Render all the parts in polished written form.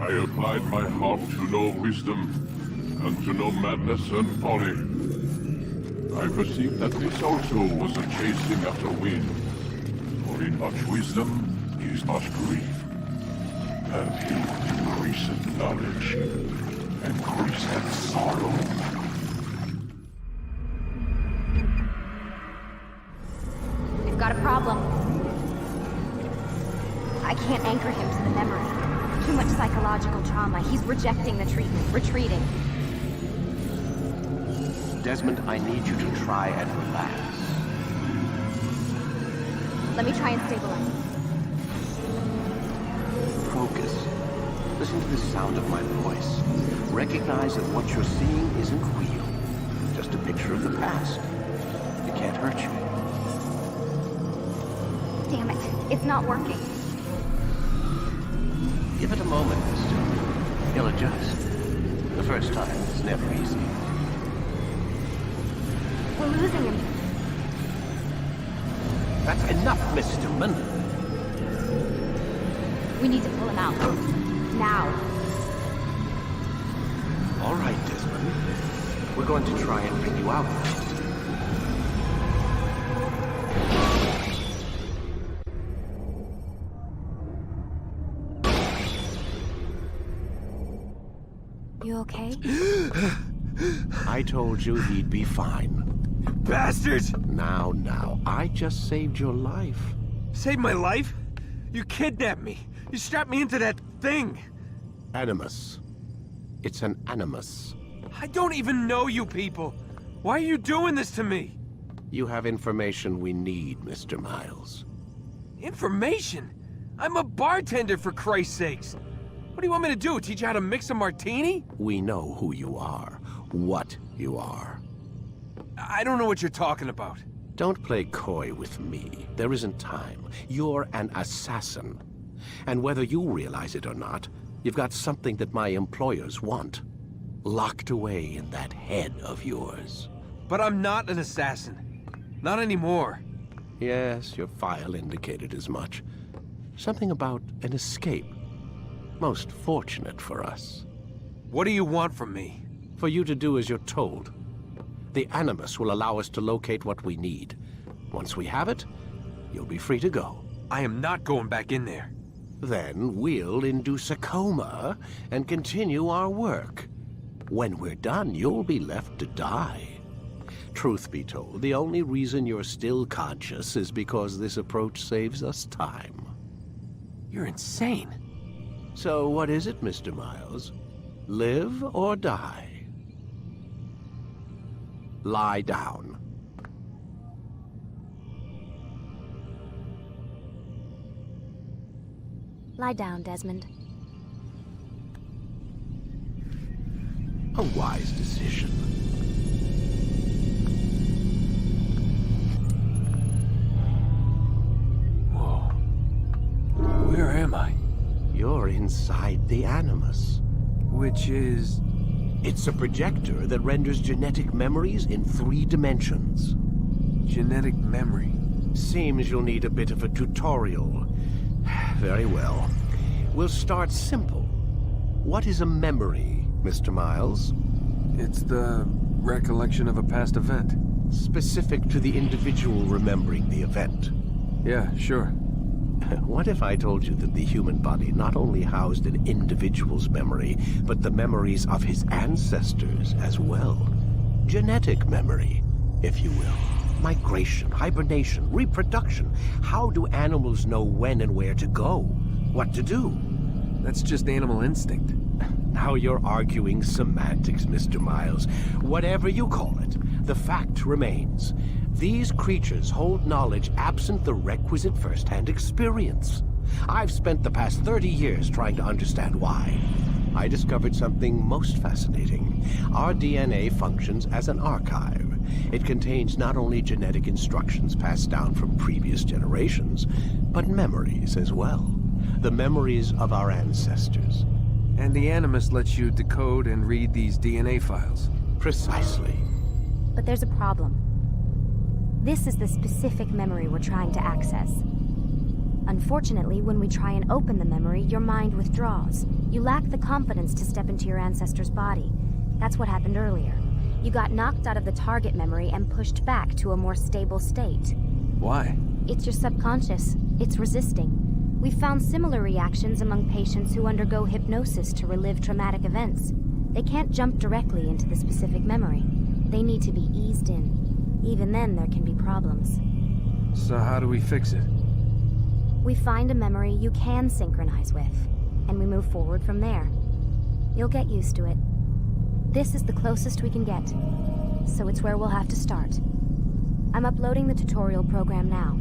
I applied my heart to know wisdom, and to know madness and folly. I perceived that this also was a chasing after wind. For in much wisdom is much grief. And he increaseth knowledge, increaseth sorrow. We've got a problem. I can't anchor him to the memory. Too much psychological trauma. He's rejecting the treatment, retreating. Desmond, I need you to try and relax. Let me try and stabilize him. Focus. Listen to the sound of my voice. Recognize that what you're seeing isn't real. Just a picture of the past. It can't hurt you. Damn it, it's not working. Give it a moment, mister. He'll adjust. The first time is never easy. We're losing him. That's enough, Mr. Mann. We need to pull him out. Now. All right, Desmond. We're going to try and bring you out. You okay? I told you he'd be fine. Bastards! Now, I just saved your life. Saved my life? You kidnapped me. You strapped me into that thing. Animus. It's an animus. I don't even know you people. Why are you doing this to me? You have information we need, Mr. Miles. Information? I'm a bartender, for Christ's sakes. What do you want me to do? Teach you how to mix a martini? We know who you are, what you are. I don't know what you're talking about. Don't play coy with me. There isn't time. You're an assassin. And whether you realize it or not, you've got something that my employers want. Locked away in that head of yours. But I'm not an assassin. Not anymore. Yes, your file indicated as much. Something about an escape. Most fortunate for us. What do you want from me? For you to do as you're told. The Animus will allow us to locate what we need. Once we have it, you'll be free to go. I am not going back in there. Then we'll induce a coma and continue our work. When we're done, you'll be left to die. Truth be told, the only reason you're still conscious is because this approach saves us time. You're insane. So what is it, Mr. Miles? Live or die? Lie down. Lie down, Desmond. A wise decision. Whoa. Where am I? You're inside the Animus. Which is... It's a projector that renders genetic memories in 3 dimensions. genetic memory. Seems you'll need a bit of a tutorial. Very well. We'll start simple. What is a memory, Mr. Miles? It's the recollection of a past event. Specific to the individual remembering the event. Yeah, sure. What if I told you that the human body not only housed an individual's memory, but the memories of his ancestors as well? Genetic memory, if you will. Migration, hibernation, reproduction. How do animals know when and where to go? What to do? That's just animal instinct. Now you're arguing semantics, Mr. Miles. Whatever you call it, the fact remains. These creatures hold knowledge absent the requisite first-hand experience. I've spent the past 30 years trying to understand why. I discovered something most fascinating. Our DNA functions as an archive. It contains not only genetic instructions passed down from previous generations, but memories as well. The memories of our ancestors. And the Animus lets you decode and read these DNA files. Precisely. But there's a problem. This is the specific memory we're trying to access. Unfortunately, when we try and open the memory, your mind withdraws. You lack the confidence to step into your ancestor's body. That's what happened earlier. You got knocked out of the target memory and pushed back to a more stable state. Why? It's your subconscious. It's resisting. We've found similar reactions among patients who undergo hypnosis to relive traumatic events. They can't jump directly into the specific memory. They need to be eased in. Even then, there can be problems. So how do we fix it? We find a memory you can synchronize with, and we move forward from there. You'll get used to it. This is the closest we can get, so it's where we'll have to start. I'm uploading the tutorial program now.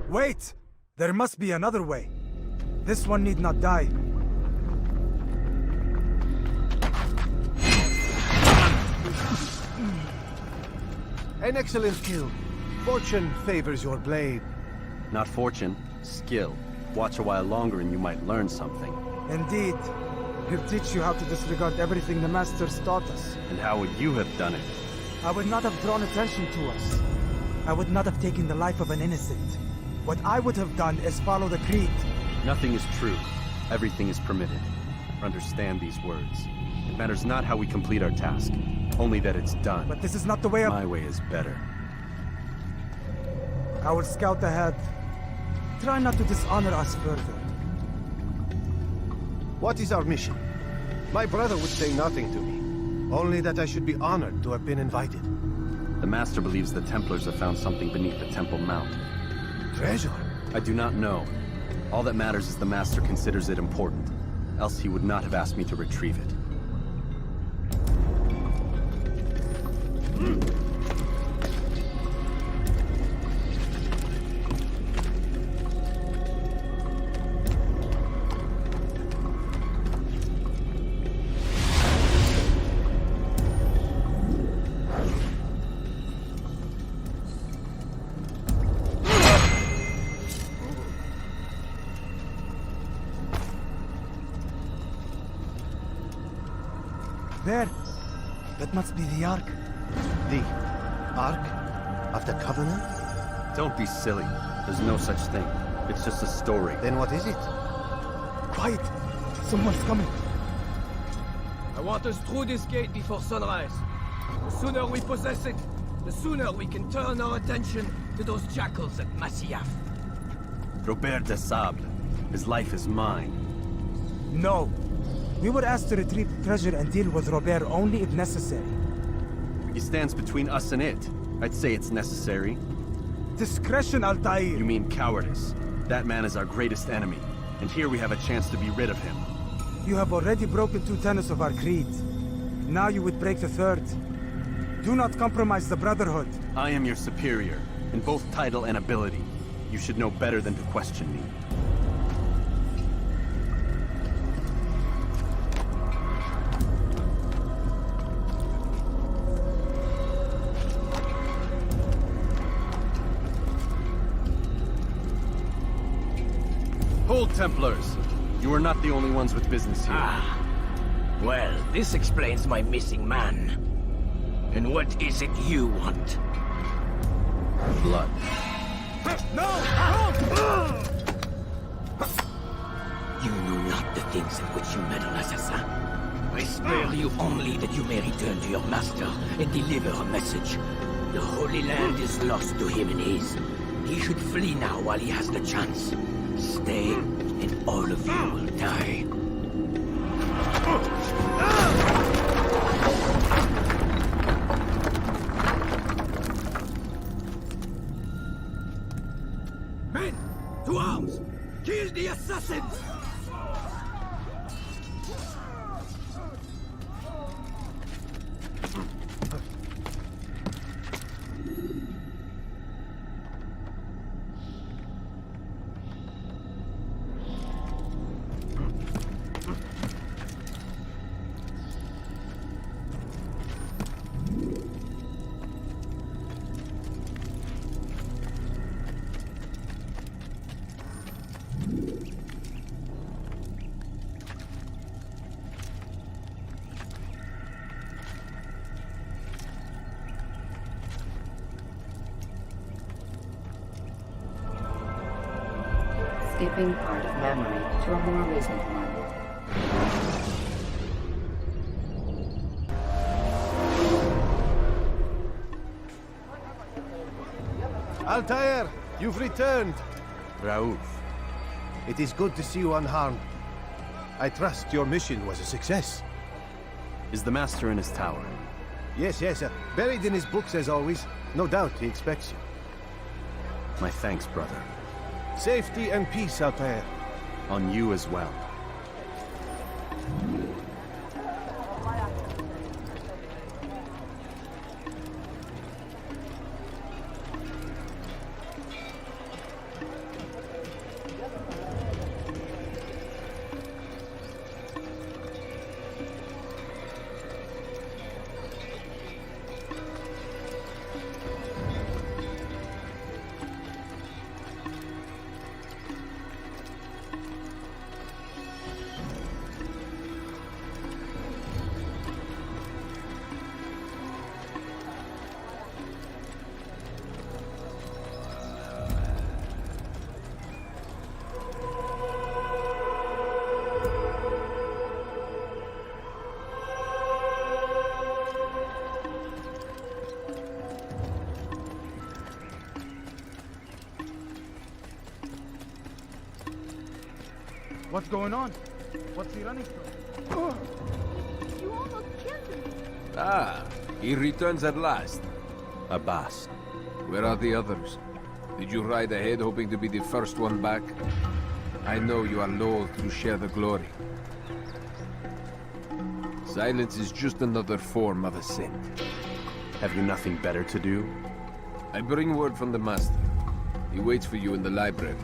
Wait! There must be another way. This one need not die. An excellent kill. Fortune favors your blade. Not fortune, skill. Watch a while longer and you might learn something. Indeed. He'll teach you how to disregard everything the Masters taught us. And how would you have done it? I would not have drawn attention to us. I would not have taken the life of an innocent. What I would have done is follow the creed. Nothing is true. Everything is permitted. Understand these words. It matters not how we complete our task, only that it's done. But this is not the way of... My way is better. I will scout ahead. Try not to dishonor us further. What is our mission? My brother would say nothing to me. Only that I should be honored to have been invited. The Master believes the Templars have found something beneath the Temple Mount. Treasure? I do not know. All that matters is the Master considers it important. Else he would not have asked me to retrieve it. There. That must be the Ark. The Ark of the Covenant? Don't be silly. There's no such thing. It's just a story. Then what is it? Quiet! Someone's coming. I want us through this gate before sunrise. The sooner we possess it, the sooner we can turn our attention to those jackals at Masyaf. Robert de Sable. His life is mine. No. We were asked to retrieve treasure and deal with Robert only if necessary. He stands between us and it. I'd say it's necessary. Discretion, Altair! You mean cowardice. That man is our greatest enemy, and here we have a chance to be rid of him. You have already broken 2 tenets of our creed. Now you would break the 3rd. Do not compromise the Brotherhood. I am your superior, in both title and ability. You should know better than to question me. Hold, Templars! You are not the only ones with business here. Well, this explains my missing man. And what is it you want? Blood. You know not the things in which you meddle, assassin. I spare you only that you may return to your master and deliver a message. The Holy Land is lost to him and his. He should flee now while he has the chance. Stay, and all of you will die. Men, to arms! Kill the assassins! skipping part of memory to a more recent one. Altair, you've returned. Raouf. It is good to see you unharmed. I trust your mission was a success. Is the Master in his tower? Yes, buried in his books as always. No doubt he expects you. My thanks, brother. Safety and peace, Altair. On you as well. What's going on? What's he running from? You almost killed me. Ah, he returns at last. Abbas. Where are the others? Did you ride ahead hoping to be the first one back? I know you are loath to share the glory. Silence is just another form of assent. Have you nothing better to do? I bring word from the Master. He waits for you in the library.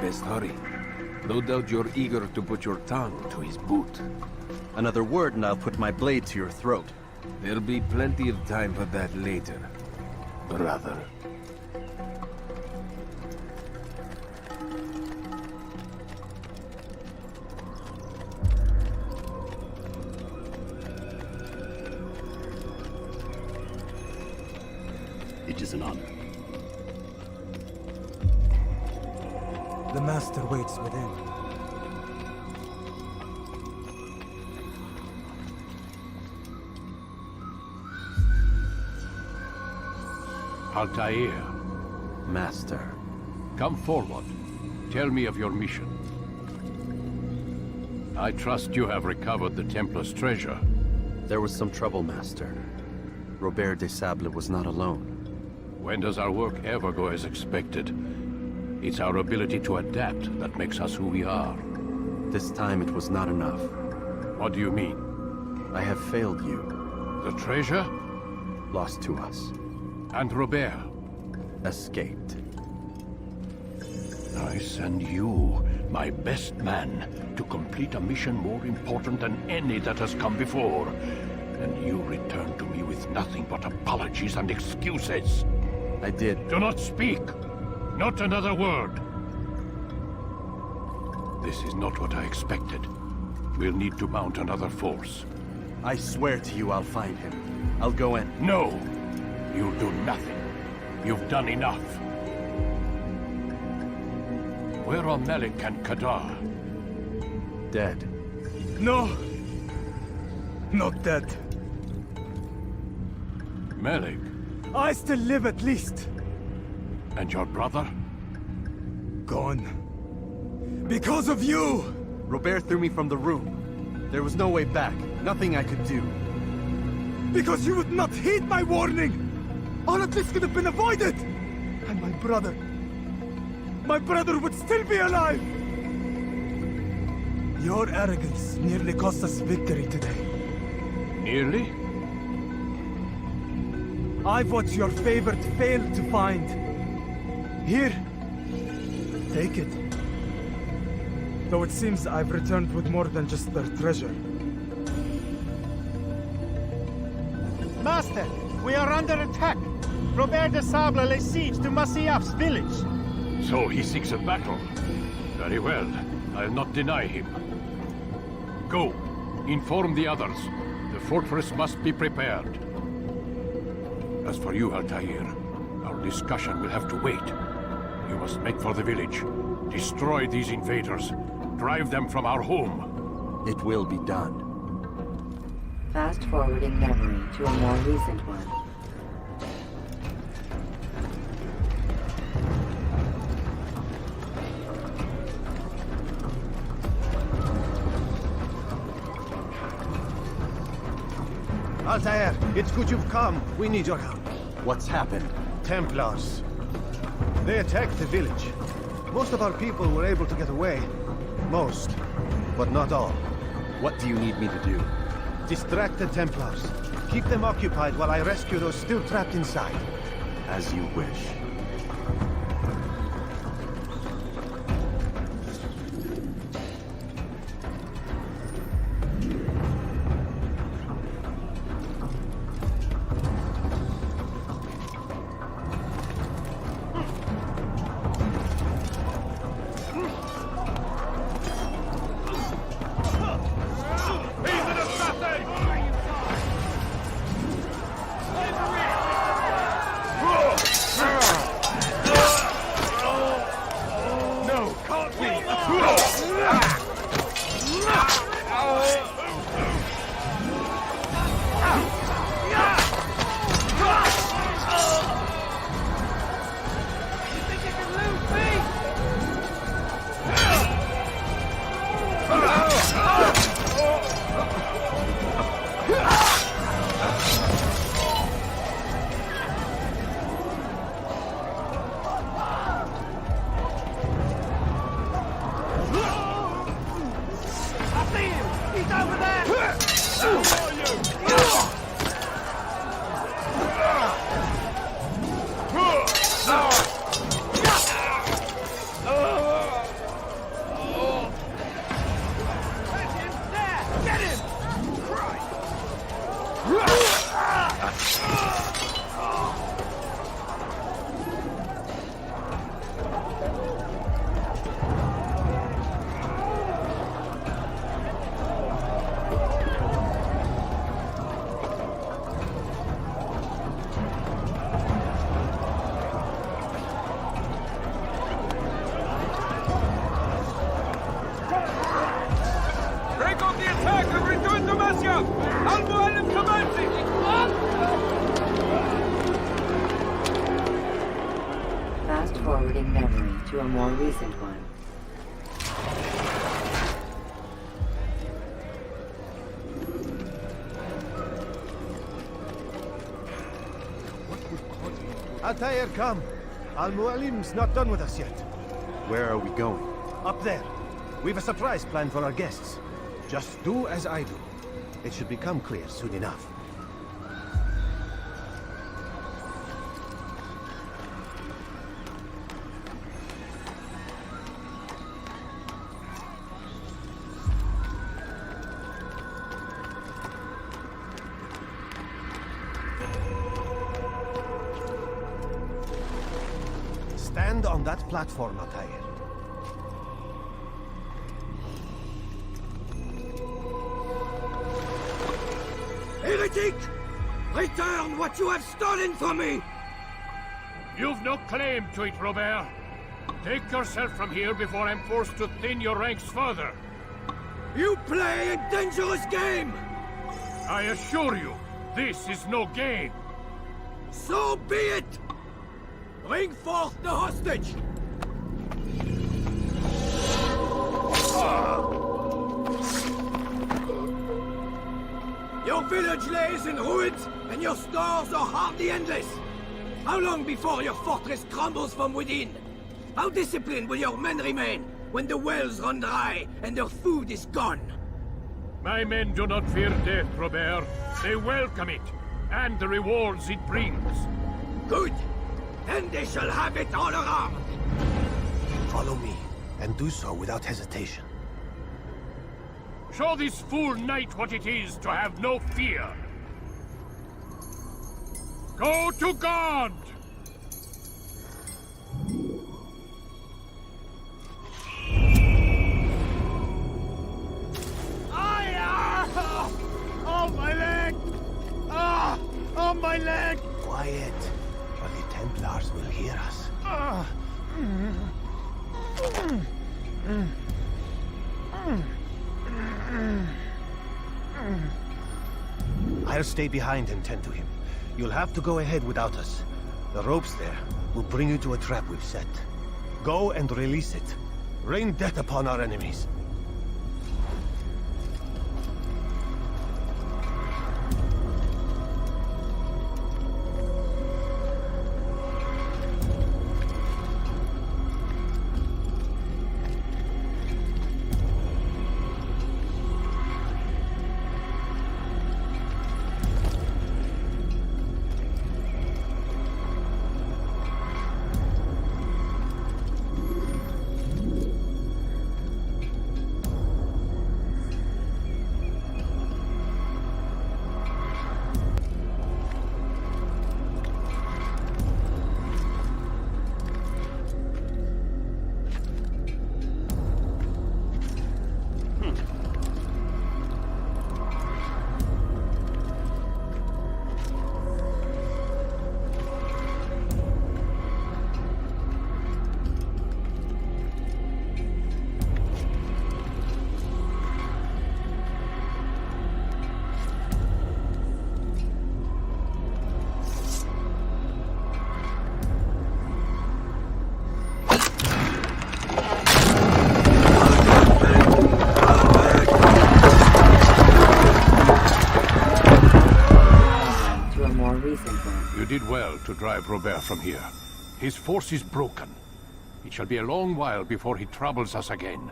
Best hurry. No doubt you're eager to put your tongue to his boot. Another word and I'll put my blade to your throat. There'll be plenty of time for that later, brother. It is an honor. The Master waits within. Altair, Master. come forward. Tell me of your mission. I trust you have recovered the Templar's treasure. There was some trouble, Master. Robert de Sable was not alone. When does our work ever go as expected? It's our ability to adapt that makes us who we are. This time it was not enough. What do you mean? I have failed you. The treasure? Lost to us. And Robert? Escaped. I send you, my best man, to complete a mission more important than any that has come before. And you return to me with nothing but apologies and excuses. I did. Do not speak! Not another word! This is not what I expected. We'll need to mount another force. I swear to you I'll find him. I'll go in. No! You'll do nothing. You've done enough. Where are Melik and Kadar? Dead. No! Not dead. Melik? I still live at least. And your brother? Gone. Because of you! Robert threw me from the room. There was no way back. Nothing I could do. Because you would not heed my warning! All of this could have been avoided! And my brother would still be alive! Your arrogance nearly cost us victory today. Nearly? I've what your favorite failed to find. Here, take it. Though it seems I've returned with more than just their treasure. Master, we are under attack. Robert de Sable lays siege to Masyaf's village. So he seeks a battle. Very well. I'll not deny him. Go. Inform the others. The fortress must be prepared. As for you, Altair, our discussion will have to wait. You must make for the village. Destroy these invaders. Drive them from our home. It will be done. Fast-forwarding memory to a more recent one. Altair, it's good you've come. We need your help. What's happened? Templars. They attacked the village. Most of our people were able to get away. Most, but not all. What do you need me to do? Distract the Templars. Keep them occupied while I rescue those still trapped inside. As you wish. Fast-forwarding memory to a more recent one. Altair, come. Al-Mualim's not done with us yet. Where are we going? Up there. We've a surprise planned for our guests. Just do as I do. It should become clear soon enough. Stand on that platform, Altair. Heretic! Return what you have stolen from me! You've no claim to it, Robert. Take yourself from here before I'm forced to thin your ranks further. You play a dangerous game! I assure you, this is no game. So be it! Bring forth the hostage! Your village lays in ruins, and your stores are hardly endless. How long before your fortress crumbles from within? How disciplined will your men remain when the wells run dry and their food is gone? My men do not fear death, Robert. They welcome it, and the rewards it brings. Good. Then they shall have it all around. Follow me, and do so without hesitation. Show this fool knight what it is to have no fear. Go to God! Oh, my leg! Oh, my leg! Quiet, or the Templars will hear us. I'll stay behind and tend to him. You'll have to go ahead without us. The ropes there will bring you to a trap we've set. Go and release it. Rain death upon our enemies. You did well to drive Robert from here. His force is broken. It shall be a long while before he troubles us again.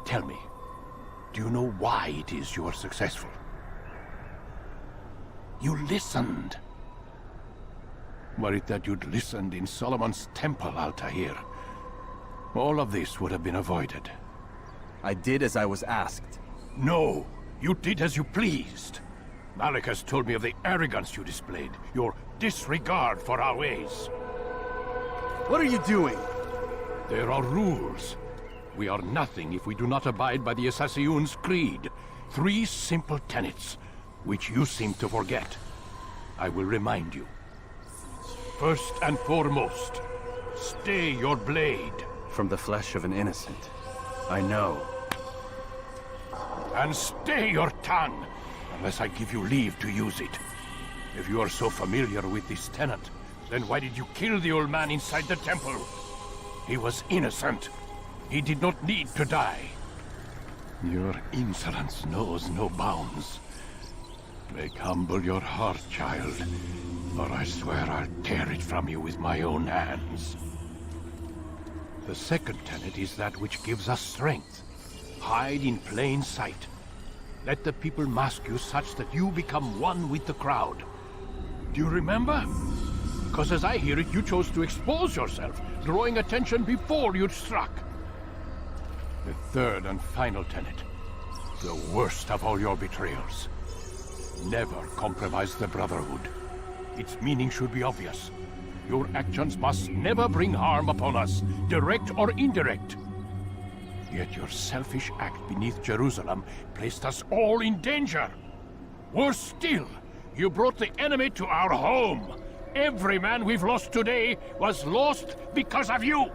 Tell me, do you know why it is you are successful? You listened. Were it that you'd listened in Solomon's temple, Altair, all of this would have been avoided. I did as I was asked. No, you did as you pleased. Malik has told me of the arrogance you displayed, your disregard for our ways. What are you doing? There are rules. We are nothing if we do not abide by the Assassin's creed. 3 simple tenets, which you seem to forget. I will remind you. First and foremost, stay your blade. From the flesh of an innocent. I know. And stay your tongue, unless I give you leave to use it. If you are so familiar with this tenet, then why did you kill the old man inside the temple? He was innocent. He did not need to die. Your insolence knows no bounds. Make humble your heart, child, or I swear I'll tear it from you with my own hands. The second tenet is that which gives us strength. Hide in plain sight. Let the people mask you such that you become one with the crowd. Do you remember? Because as I hear it, you chose to expose yourself, drawing attention before you'd struck. The third and final tenet. The worst of all your betrayals. Never compromise the Brotherhood. Its meaning should be obvious. Your actions must never bring harm upon us, direct or indirect. Yet your selfish act beneath Jerusalem placed us all in danger. Worse still, you brought the enemy to our home. Every man we've lost today was lost because of you.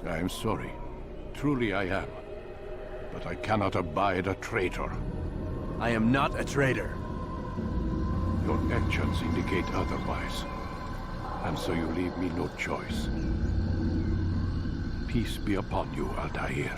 I am sorry. Truly I am. But I cannot abide a traitor. I am not a traitor. Your actions indicate otherwise. And so you leave me no choice. Peace be upon you, Altair.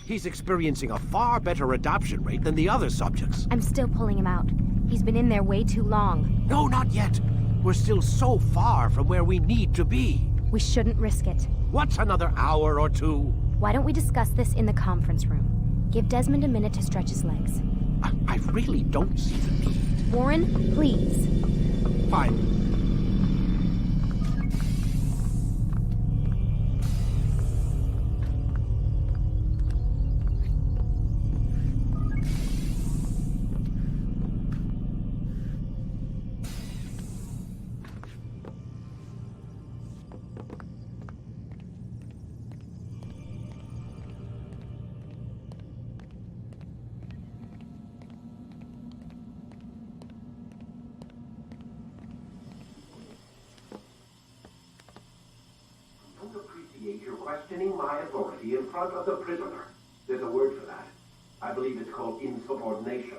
He's experiencing a far better adoption rate than the other subjects. I'm still pulling him out. He's been in there way too long. No, not yet. We're still so far from where we need to be. We shouldn't risk it. What's another hour or two? Why don't we discuss this in the conference room? Give Desmond a minute to stretch his legs. I really don't see the need. Warren, please. Fine. questioning my authority in front of the prisoner. There's a word for that. I believe it's called insubordination.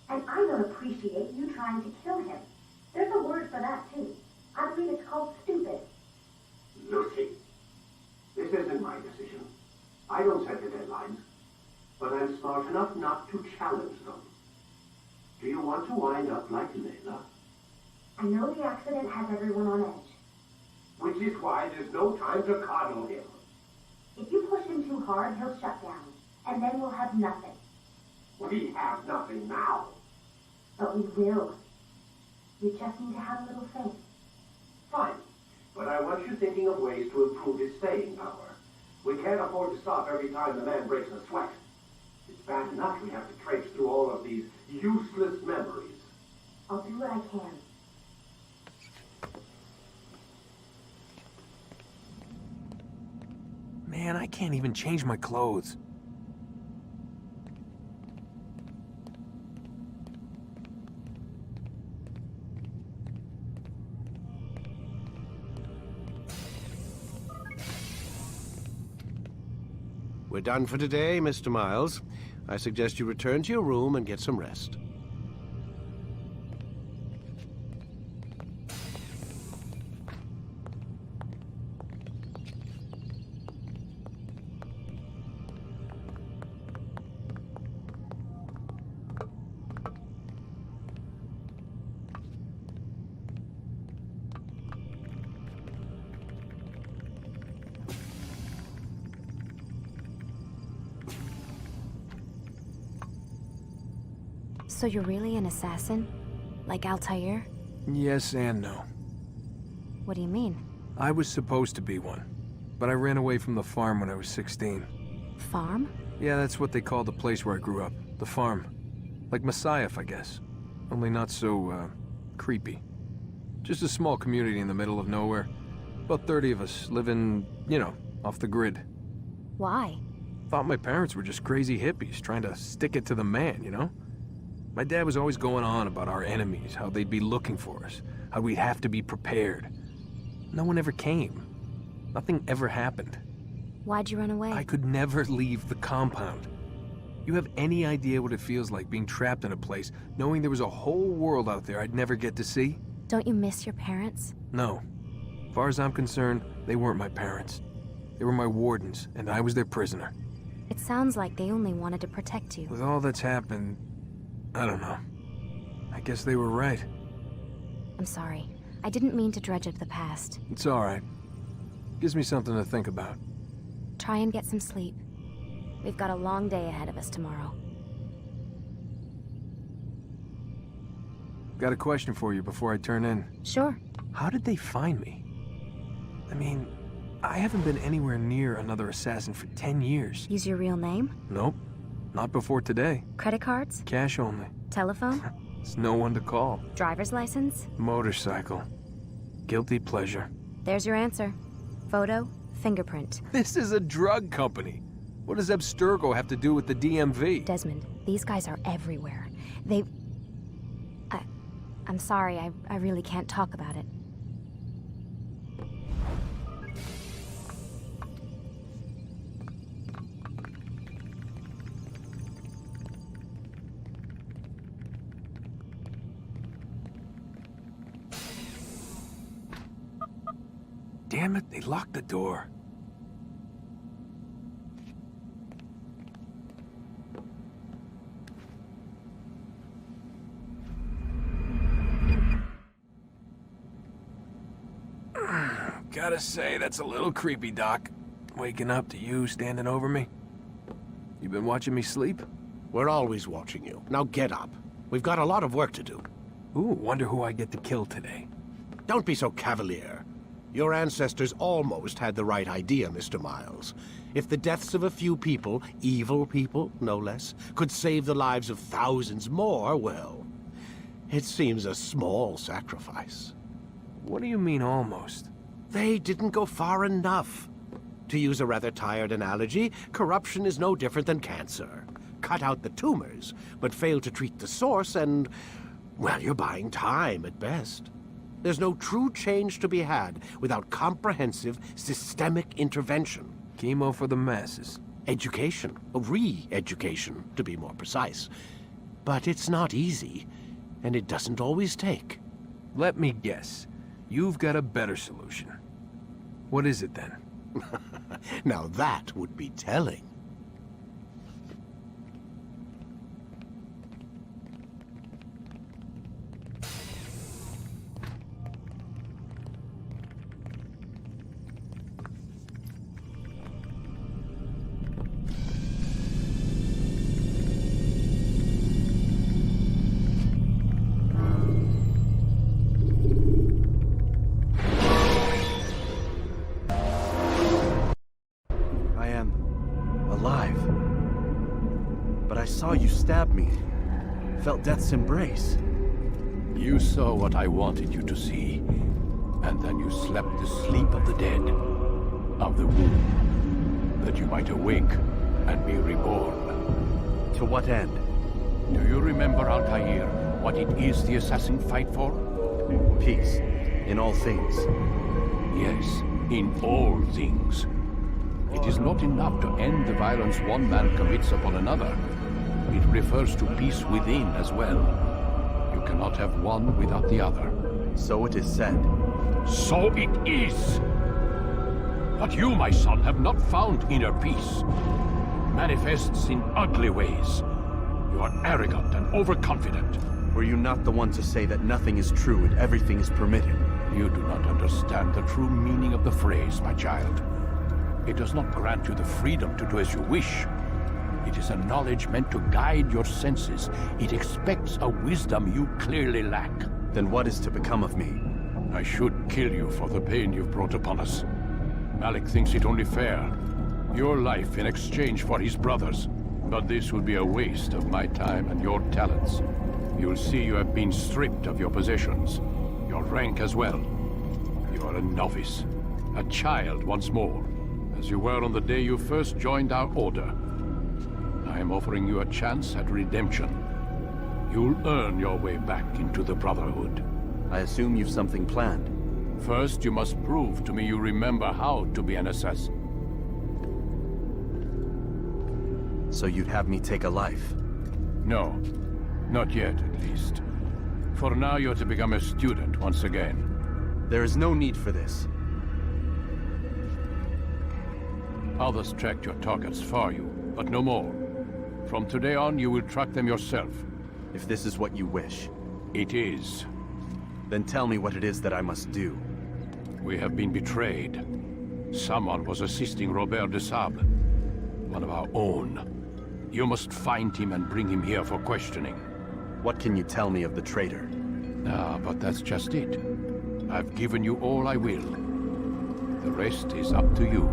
And I don't appreciate you trying to kill him. There's a word for that, too. I believe it's called stupid. Lucy, this isn't my decision. I don't set the deadlines, but I'm smart enough not to challenge them. Do you want to wind up like Layla? I know the accident has everyone on edge. Which is why there's no time to coddle him. If you push him too hard, he'll shut down, and then we'll have nothing. We have nothing now. But we will. You just need to have a little faith. Fine, but I want you thinking of ways to improve his staying power. We can't afford to stop every time the man breaks a sweat. It's bad enough we have to traipse through all of these useless memories. I'll do what I can. Man, I can't even change my clothes. We're done for today, Mr. Miles. I suggest you return to your room and get some rest. So you're really an assassin? Like Altair? Yes and no. What do you mean? I was supposed to be one, but I ran away from the farm when I was 16. Farm? Yeah, that's what they called the place where I grew up. The farm. Like Messiah, I guess. Only not so, creepy. Just a small community in the middle of nowhere. About 30 of us, living, you know, off the grid. Why? Thought my parents were just crazy hippies trying to stick it to the man, you know? My dad was always going on about our enemies, how they'd be looking for us, how we'd have to be prepared. No one ever came. Nothing ever happened. Why'd you run away? I could never leave the compound. You have any idea what it feels like being trapped in a place, knowing there was a whole world out there I'd never get to see? Don't you miss your parents? No. As far as I'm concerned, they weren't my parents. They were my wardens, and I was their prisoner. It sounds like they only wanted to protect you. With all that's happened, I don't know. I guess they were right. I'm sorry. I didn't mean to dredge up the past. It's all right. Gives me something to think about. Try and get some sleep. We've got a long day ahead of us tomorrow. Got a question for you before I turn in. Sure. How did they find me? I mean, I haven't been anywhere near another assassin for 10 years. Use your real name? Nope. Not before today. Credit cards? Cash only. Telephone? There's no one to call. Driver's license? Motorcycle. Guilty pleasure. There's your answer. Photo, fingerprint. This is a drug company. What does Abstergo have to do with the DMV? Desmond, these guys are everywhere. I'm sorry, I really can't talk about it. Damn it, they locked the door. Gotta say, that's a little creepy, Doc. Waking up to you standing over me. You been watching me sleep? We're always watching you. Now get up. We've got a lot of work to do. Ooh, wonder who I get to kill today. Don't be so cavalier. Your ancestors almost had the right idea, Mr. Miles. If the deaths of a few people, evil people, no less, could save the lives of thousands more, well, it seems a small sacrifice. What do you mean, almost? They didn't go far enough. To use a rather tired analogy, corruption is no different than cancer. Cut out the tumors, but fail to treat the source and, well, you're buying time at best. There's no true change to be had without comprehensive, systemic intervention. Chemo for the masses. Education. Re-education, to be more precise. But it's not easy, and it doesn't always take. Let me guess. You've got a better solution. What is it then? Now that would be telling. Stabbed me. Felt death's embrace. You saw what I wanted you to see, and then you slept the sleep of the dead, of the womb, that you might awake and be reborn. To what end? Do you remember, Altair, what it is the assassin fight for? Peace. In all things. Yes, in all things. It is not enough to end the violence one man commits upon another. It refers to peace within as well. You cannot have one without the other. So it is said. So it is! But you, my son, have not found inner peace. It manifests in ugly ways. You are arrogant and overconfident. Were you not the one to say that nothing is true and everything is permitted? You do not understand the true meaning of the phrase, my child. It does not grant you the freedom to do as you wish. It is a knowledge meant to guide your senses. It expects a wisdom you clearly lack. Then what is to become of me? I should kill you for the pain you've brought upon us. Malik thinks it only fair. Your life in exchange for his brother's. But this would be a waste of my time and your talents. You'll see you have been stripped of your possessions. Your rank as well. You are a novice. A child once more. As you were on the day you first joined our order. I am offering you a chance at redemption. You'll earn your way back into the Brotherhood. I assume you've something planned. First, you must prove to me you remember how to be an assassin. So you'd have me take a life? No. Not yet, at least. For now, you're to become a student once again. There is no need for this. Others tracked your targets for you, but no more. From today on, you will track them yourself. If this is what you wish. It is. Then tell me what it is that I must do. We have been betrayed. Someone was assisting Robert de Sable, one of our own. You must find him and bring him here for questioning. What can you tell me of the traitor? Ah, but that's just it. I've given you all I will. The rest is up to you.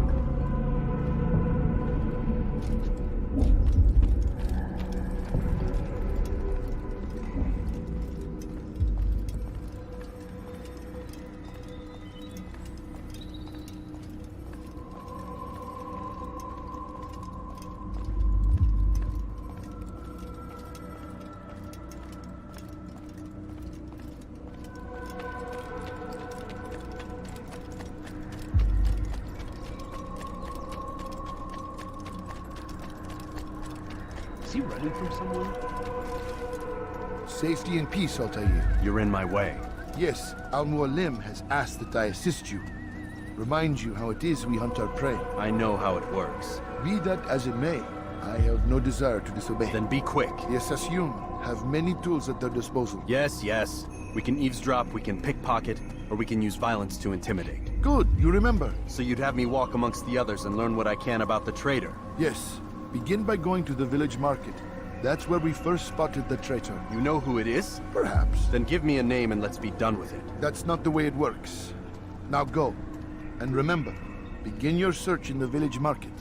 Is he running from someone? Safety and peace, Altair. You're in my way. Yes, Al-Mualim has asked that I assist you. Remind you how it is we hunt our prey. I know how it works. Be that as it may, I have no desire to disobey. Then be quick. The Assassin have many tools at their disposal. Yes, yes. We can eavesdrop, we can pickpocket, or we can use violence to intimidate. Good, you remember. So you'd have me walk amongst the others and learn what I can about the traitor? Yes. Begin by going to the village market. That's where we first spotted the traitor. You know who it is? Perhaps. Then give me a name and let's be done with it. That's not the way it works. Now go. And remember, begin your search in the village market.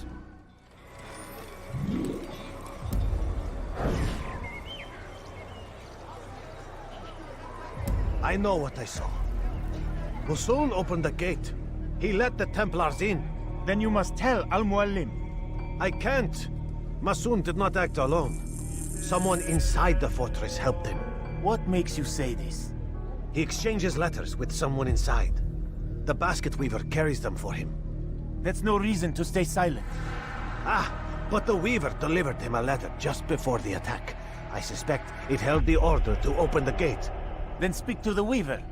I know what I saw. Musul opened the gate. He let the Templars in. Then you must tell Al-Mualim. I can't. Masoon did not act alone. Someone inside the fortress helped him. What makes you say this? He exchanges letters with someone inside. The basket weaver carries them for him. That's no reason to stay silent. Ah, but the Weaver delivered him a letter just before the attack. I suspect it held the order to open the gate. Then speak to the Weaver.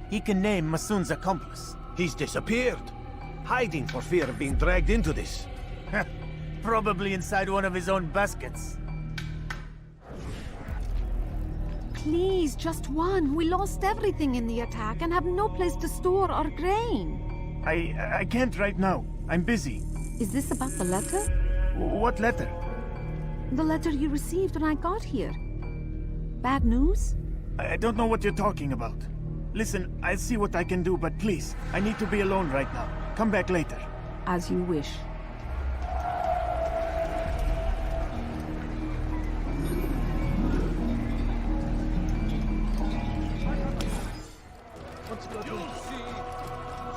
He can name Masun's accomplice. He's disappeared, hiding for fear of being dragged into this. Probably inside one of his own baskets. Please, just one. We lost everything in the attack and have no place to store our grain. I can't right now. I'm busy. Is this about the letter? What letter? The letter you received when I got here. Bad news? I don't know what you're talking about. Listen, I'll see what I can do, but please, I need to be alone right now. Come back later. As you wish.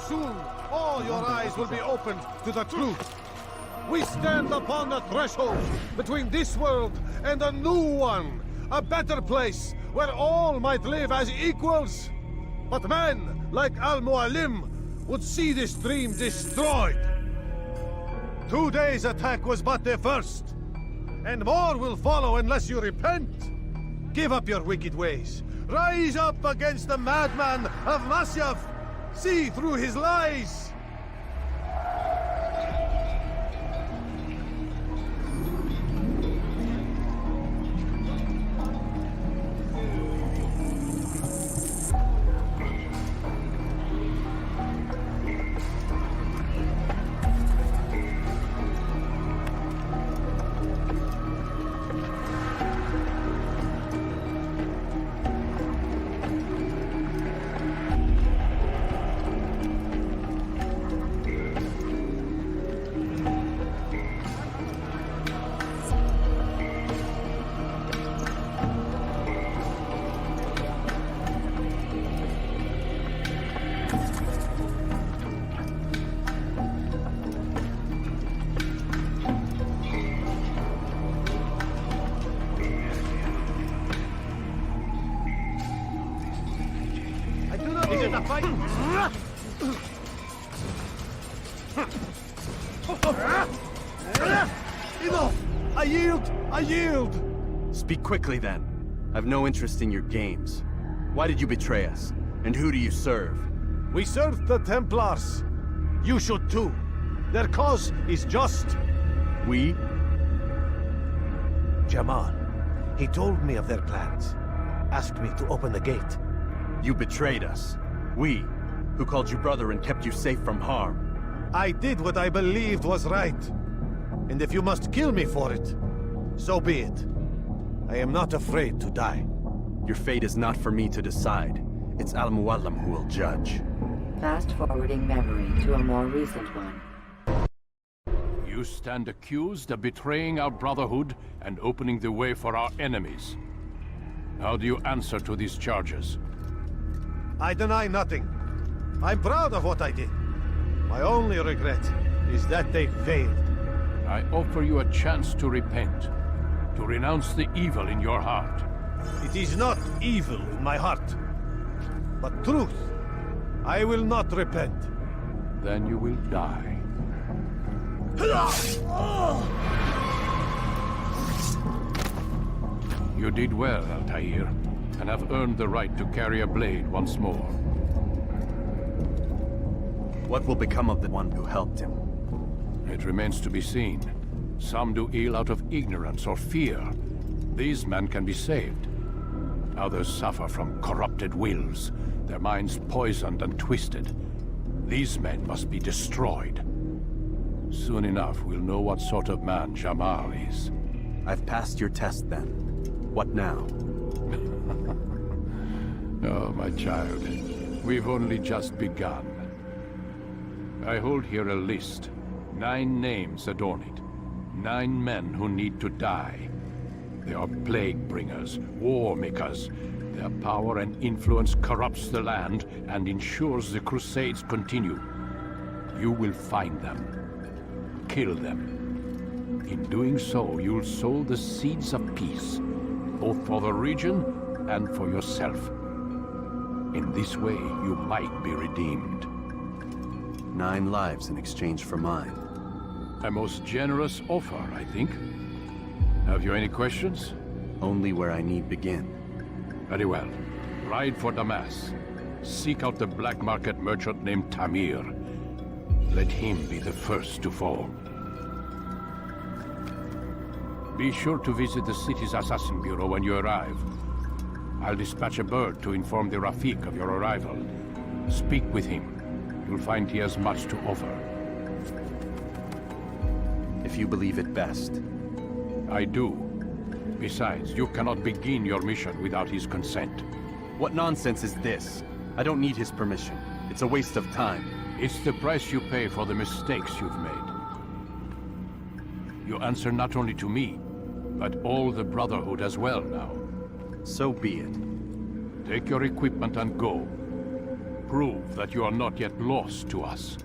Soon, all your eyes will be opened to the truth. We stand upon the threshold between this world and a new one, a better place where all might live as equals. But men like Al-Mualim would see this dream destroyed. Today's attack was but the first, and more will follow unless you repent. Give up your wicked ways. Rise up against the madman of Masyaf. See through his lies! Enough! I yield! I yield! Speak quickly then. I've no interest in your games. Why did you betray us? And who do you serve? We serve the Templars. You should too. Their cause is just. We? Jamal. He told me of their plans. Asked me to open the gate. You betrayed us. We, who called you brother and kept you safe from harm. I did what I believed was right. And if you must kill me for it, so be it. I am not afraid to die. Your fate is not for me to decide. It's Al-Mualim who will judge. Fast-forwarding memory to a more recent one. You stand accused of betraying our Brotherhood and opening the way for our enemies. How do you answer to these charges? I deny nothing. I'm proud of what I did. My only regret is that they failed. I offer you a chance to repent, to renounce the evil in your heart. It is not evil in my heart, but truth. I will not repent. Then you will die. You did well, Altair, and have earned the right to carry a blade once more. What will become of the one who helped him? It remains to be seen. Some do ill out of ignorance or fear. These men can be saved. Others suffer from corrupted wills, their minds poisoned and twisted. These men must be destroyed. Soon enough, we'll know what sort of man Jamal is. I've passed your test then. What now? Oh, my child. We've only just begun. I hold here a list. 9 names adorn it. 9 men who need to die. They are plague bringers, war makers. Their power and influence corrupts the land and ensures the Crusades continue. You will find them. Kill them. In doing so, you'll sow the seeds of peace, both for the region and for yourself. In this way, you might be redeemed. 9 lives in exchange for mine. A most generous offer, I think. Have you any questions? Only where I need begin. Very well. Ride for Damas. Seek out the black market merchant named Tamir. Let him be the first to fall. Be sure to visit the city's assassin bureau when you arrive. I'll dispatch a bird to inform the Rafik of your arrival. Speak with him. You'll find he has much to offer. If you believe it best. I do. Besides, you cannot begin your mission without his consent. What nonsense is this? I don't need his permission. It's a waste of time. It's the price you pay for the mistakes you've made. You answer not only to me, but all the Brotherhood as well now. So be it. Take your equipment and go. Prove that you are not yet lost to us.